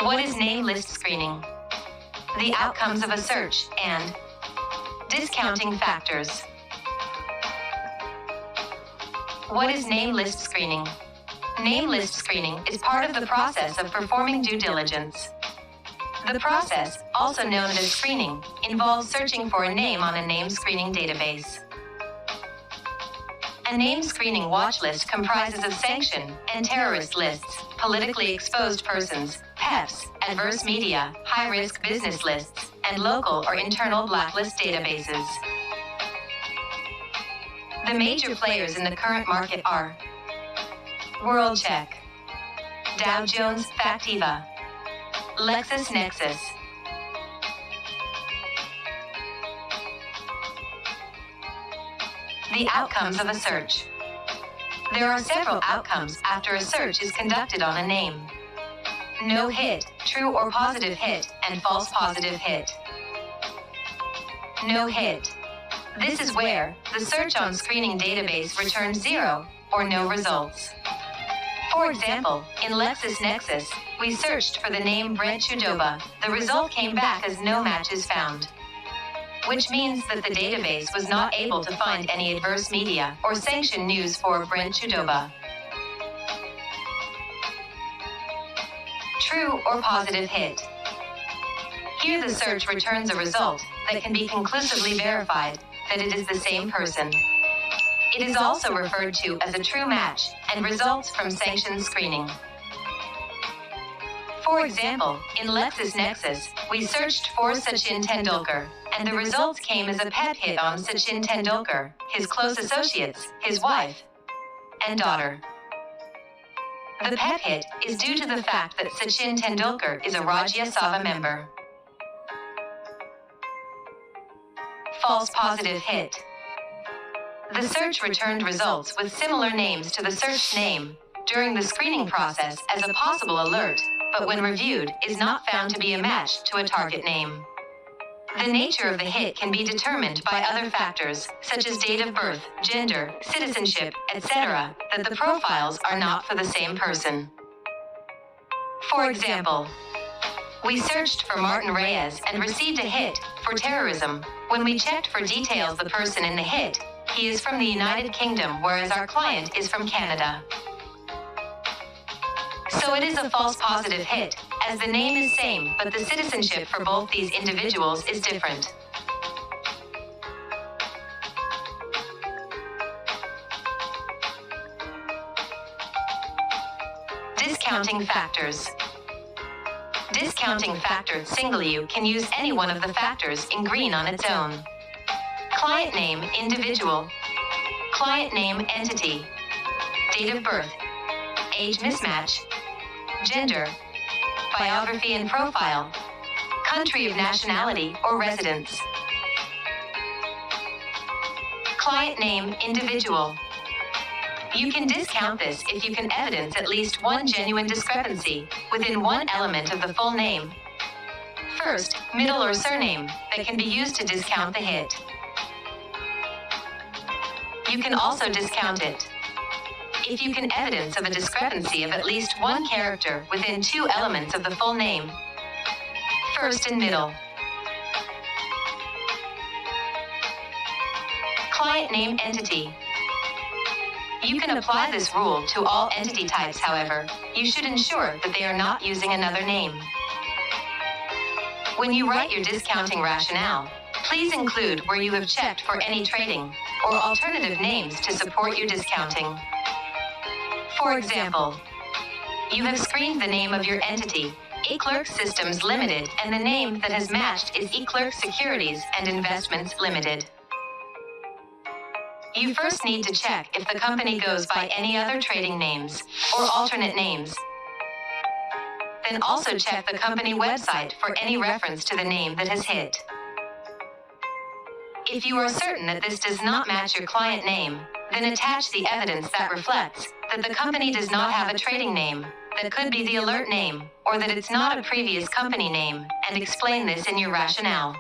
What is name list screening? The outcomes of a search and discounting factors. What is name list screening? Name list screening is part of the process of performing due diligence. The process, also known as screening, involves searching for a name on a name screening database. A name screening watch list comprises of sanction and terrorist lists, politically exposed persons, PEPs, adverse media, high-risk business lists, and local or internal blacklist databases. The major players in the current market are WorldCheck, Dow Jones Factiva, LexisNexis. The outcomes of a search. There are several outcomes after a search is conducted on a name. No hit, true or positive hit, and false positive hit. No hit. This is where the search on screening database returns 0 or no results. For example, in LexisNexis, we searched for the name Brent Chudoba. The result came back as no matches found, which means that the database was not able to find any adverse media or sanction news for Brent Chudoba. True or positive hit. Here the search returns a result that can be conclusively verified that it is the same person. It is also referred to as a true match and results from sanction screening. For example, in LexisNexis, we searched for Sachin Tendulkar, and the results came as a PEP hit on Sachin Tendulkar, his close associates, his wife, and daughter. The PEP hit is due to the fact that Sachin Tendulkar is a Rajya Sabha member. False positive hit. The search returned results with similar names to the searched name during the screening process as a possible alert, but when reviewed, is not found to be a match to a target name. The nature of the hit can be determined by other factors, such as date of birth, gender, citizenship, etc., that the profiles are not for the same person. For example, we searched for Martin Reyes and received a hit for terrorism. When we checked for details the person in the hit, he is from the United Kingdom, whereas our client is from Canada. So it is a false positive hit, as the name is same, but the citizenship for both these individuals is different. Discounting factors. Discounting factor single U can use any one of the factors in green on its own. Client name, individual. Client name, entity. Date of birth. Age mismatch. Gender. Biography and profile. Country of nationality or residence. Client name, individual. You can discount this if you can evidence at least one genuine discrepancy within one element of the full name. First, middle or surname that can be used to discount the hit. You can also discount it if you can evidence of a discrepancy of at least one character within two elements of the full name. First and middle. Client name, entity. You can apply this rule to all entity types, however, you should ensure that they are not using another name. When you write your discounting rationale, please include where you have checked for any trading or alternative names to support your discounting. For example, you have screened the name of your entity, eClerx Systems Limited, and the name that has matched is eClerx Securities and Investments Limited. You first need to check if the company goes by any other trading names or alternate names. Then also check the company website for any reference to the name that has hit. If you are certain that this does not match your client name, then attach the evidence that reflects that the company does not have a trading name, that could be the alert name, or that it's not a previous company name, and explain this in your rationale.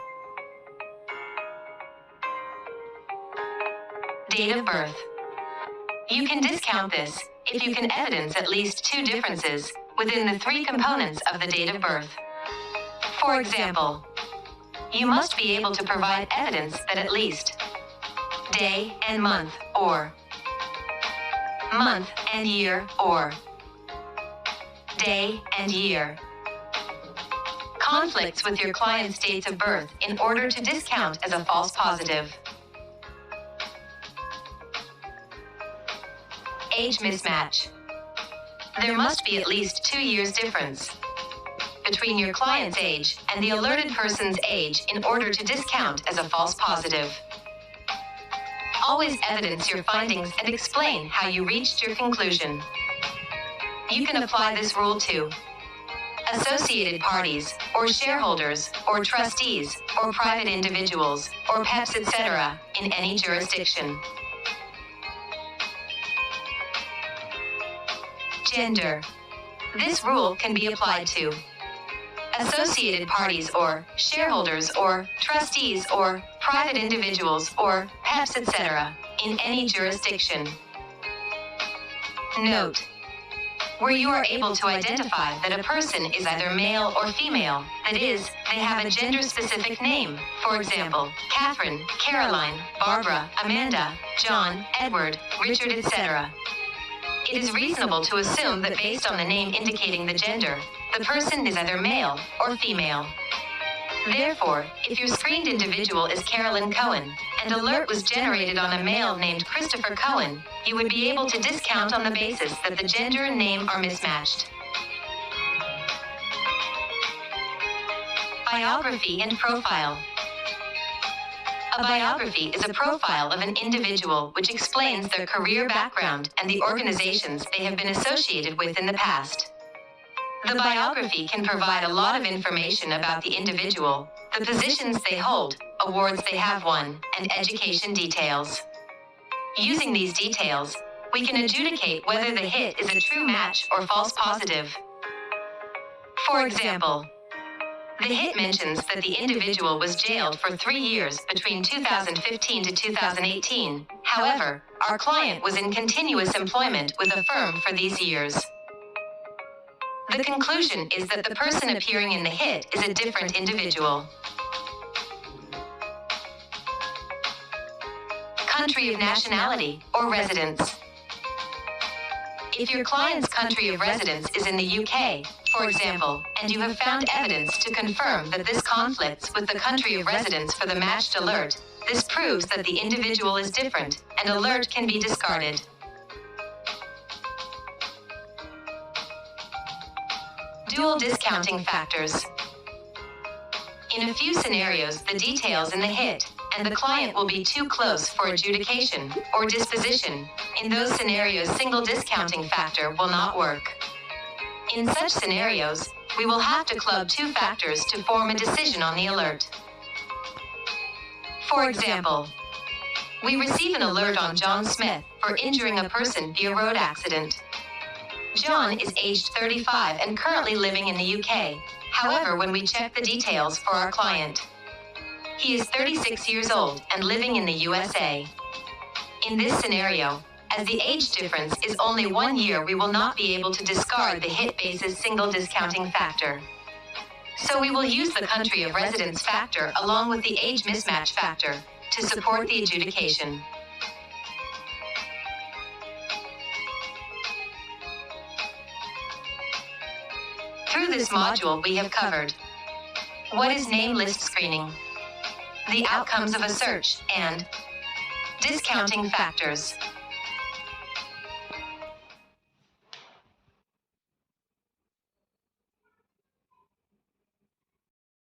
Date of birth. You can discount this if you can evidence at least two differences within the three components of the date of birth. For example, you must be able to provide evidence that at least day and month, or month and year, or day and year conflicts with your client's dates of birth in order to discount as a false positive. Age mismatch. There must be at least 2 years difference between your client's age and the alerted person's age in order to discount as a false positive. Always evidence your findings and explain how you reached your conclusion. You can apply this rule to associated parties, or shareholders, or trustees, or private individuals, or PEPs, etc., in any jurisdiction. Gender. This rule can be applied to associated parties, or shareholders, or trustees, or private individuals, or PEPs, etc., in any jurisdiction. Note: where you are able to identify that a person is either male or female, that is, they have a gender-specific name, for example, Catherine, Caroline, Barbara, Amanda, John, Edward, Richard, etc. It is reasonable to assume that based on the name indicating the gender, the person is either male or female. Therefore, if your screened individual is Carolyn Cohen, and alert was generated on a male named Christopher Cohen, you would be able to discount on the basis that the gender and name are mismatched. Biography and profile. A biography is a profile of an individual which explains their career background and the organizations they have been associated with in the past. The biography can provide a lot of information about the individual, the positions they hold, awards they have won, and education details. Using these details, we can adjudicate whether the hit is a true match or false positive. For example, the hit mentions that the individual was jailed for 3 years between 2015 to 2018. However, our client was in continuous employment with a firm for these years. The conclusion is that the person appearing in the hit is a different individual. Country of nationality, or residence. If your client's country of residence is in the UK, for example, and you have found evidence to confirm that this conflicts with the country of residence for the matched alert, this proves that the individual is different, and alert can be discarded. Dual discounting factors. In a few scenarios, the details in the hit and the client will be too close for adjudication or disposition. In those scenarios, single discounting factor will not work. In such scenarios, we will have to club two factors to form a decision on the alert. For example, we receive an alert on John Smith for injuring a person via road accident. John is aged 35 and currently living in the UK. However, when we check the details for our client, he is 36 years old and living in the USA. In this scenario, as the age difference is only 1 year, we will not be able to discard the hit base's single discounting factor. So we will use the country of residence factor along with the age mismatch factor to support the adjudication. Through this module, we have covered what is name list screening, the outcomes of a search, and discounting factors.